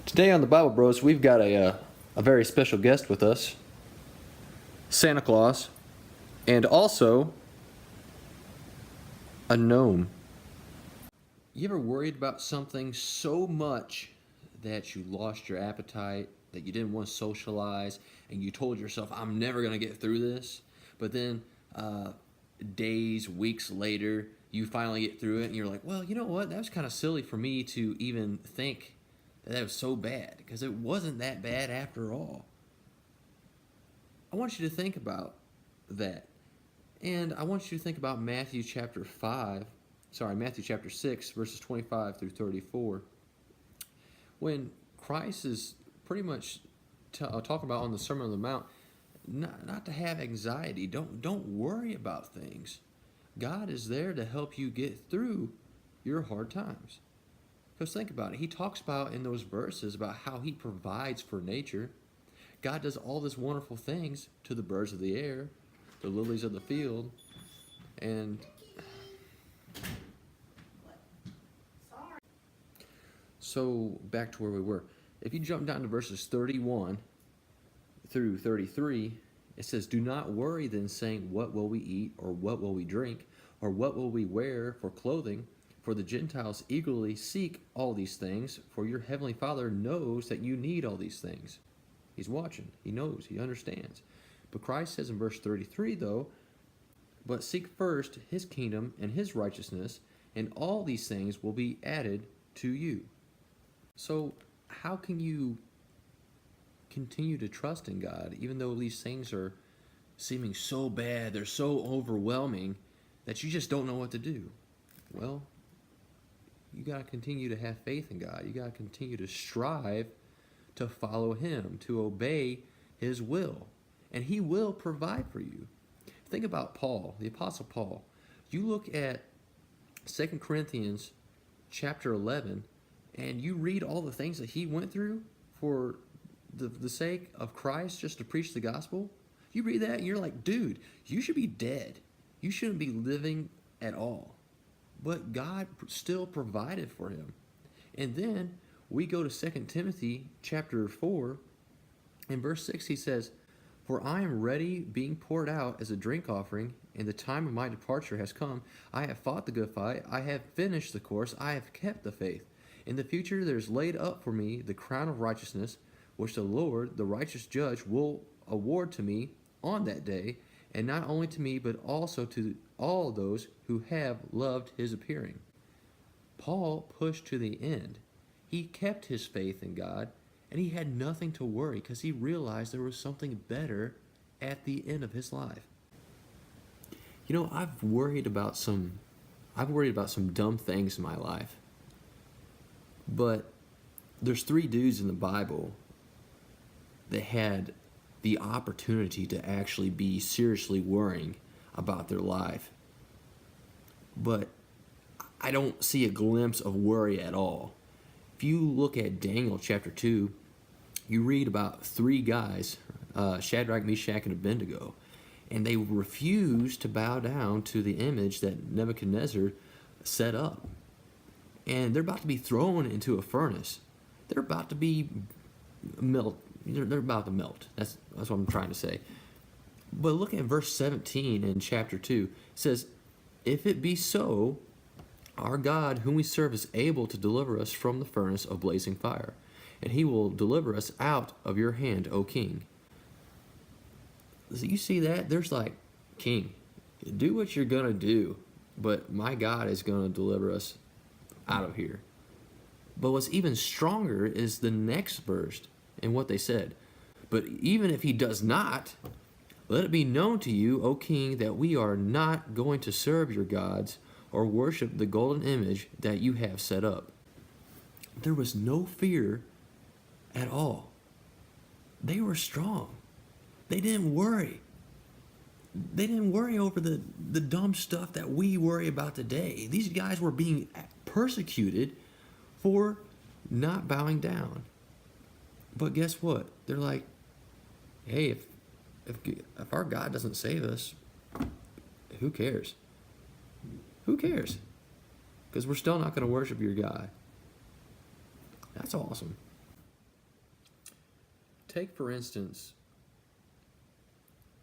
Today on the Bible Bros, we've got a very special guest with us, Santa Claus, and also a gnome. You ever worried about something so much that you lost your appetite, that you didn't want to socialize, and you told yourself, I'm never going to get through this? But then days, weeks later, you finally get through it, and you're like, well, you know what? That was kind of silly for me to even think that was so bad, because it wasn't that bad after all. I want you to think about that. And I want you to think about Matthew chapter 6, verses 25 through 34. When Christ is pretty much talking about on the Sermon on the Mount, not to have anxiety. Don't worry about things. God is there to help you get through your hard times. Because think about it. He talks about in those verses about how he provides for nature. God does all these wonderful things to the birds of the air, the lilies of the field, and so back to where we were. If you jump down to verses 31 through 33, it says, do not worry then, saying, what will we eat, or what will we drink, or what will we wear for clothing? For the Gentiles eagerly seek all these things, for your heavenly Father knows that you need all these things. He's watching. He knows. He understands. But Christ says in verse 33, though, but seek first his kingdom and his righteousness, and all these things will be added to you. So how can you continue to trust in God, even though these things are seeming so bad, they're so overwhelming, that you just don't know what to do? Well, you got to continue to have faith in God. You got to continue to strive to follow him, to obey his will. And he will provide for you. Think about Paul, the Apostle Paul. You look at 2 Corinthians chapter 11, and you read all the things that he went through for the sake of Christ, just to preach the gospel. You read that and you're like, dude, you should be dead. You shouldn't be living at all. But God still provided for him. And then we go to 2 Timothy chapter 4. In verse 6 he says, for I am ready, being poured out as a drink offering, and the time of my departure has come. I have fought the good fight. I have finished the course. I have kept the faith. In the future there is laid up for me the crown of righteousness, which the Lord, the righteous judge, will award to me on that day, and not only to me, but also to all those who have loved his appearing. Paul pushed to the end. He kept his faith in God, and he had nothing to worry because he realized there was something better at the end of his life. You know, I've worried about some dumb things in my life. But there's 3 dudes in the Bible that had the opportunity to actually be seriously worrying about their life. But I don't see a glimpse of worry at all. If you look at Daniel chapter 2, you read about 3 guys, Shadrach, Meshach, and Abednego, and they refused to bow down to the image that Nebuchadnezzar set up. And they're about to be thrown into a furnace. They're about to be melt. They're about to melt. That's what I'm trying to say. But look at verse 17 in chapter 2. It says, if it be so, our God, whom we serve, is able to deliver us from the furnace of blazing fire, and he will deliver us out of your hand, O king. So you see that? There's like, king, do what you're going to do, but my God is going to deliver us out of here. But what's even stronger is the next verse and what they said. But even if he does not, let it be known to you, O king, that we are not going to serve your gods or worship the golden image that you have set up. There was no fear at all. They were strong. They didn't worry. They didn't worry over the dumb stuff that we worry about today. These guys were being persecuted for not bowing down. But guess what? They're like, hey, if our God doesn't save us, who cares? Who cares? Because we're still not going to worship your God. That's awesome. Take, for instance,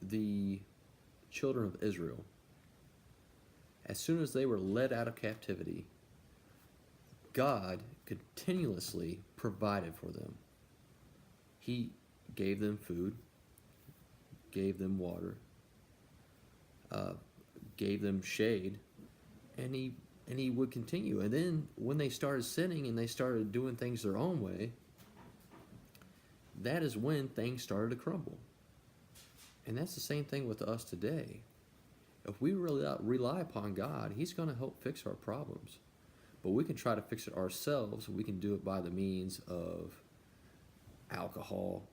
the children of Israel. As soon as they were led out of captivity, God continuously provided for them. He gave them food, gave them water, gave them shade, and he would continue. And then when they started sinning and they started doing things their own way, that is when things started to crumble. And that's the same thing with us today. If we really rely upon God, He's going to help fix our problems. But we can try to fix it ourselves. We can do it by the means of alcohol.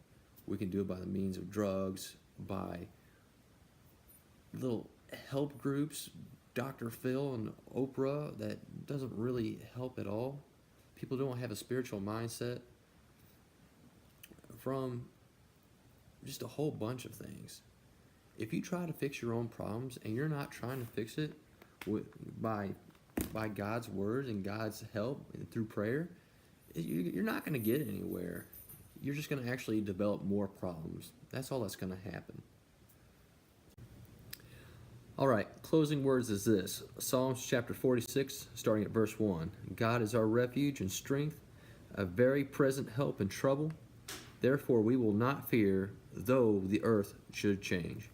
We can do it by the means of drugs, by little help groups, Dr. Phil and Oprah, that doesn't really help at all. People don't have a spiritual mindset, from just a whole bunch of things. If you try to fix your own problems and you're not trying to fix it by God's word and God's help and through prayer, you're not going to get anywhere. You're just going to actually develop more problems. That's all that's going to happen. All right, closing words is this. Psalms chapter 46, starting at verse 1. God is our refuge and strength, a very present help in trouble. Therefore we will not fear, though the earth should change.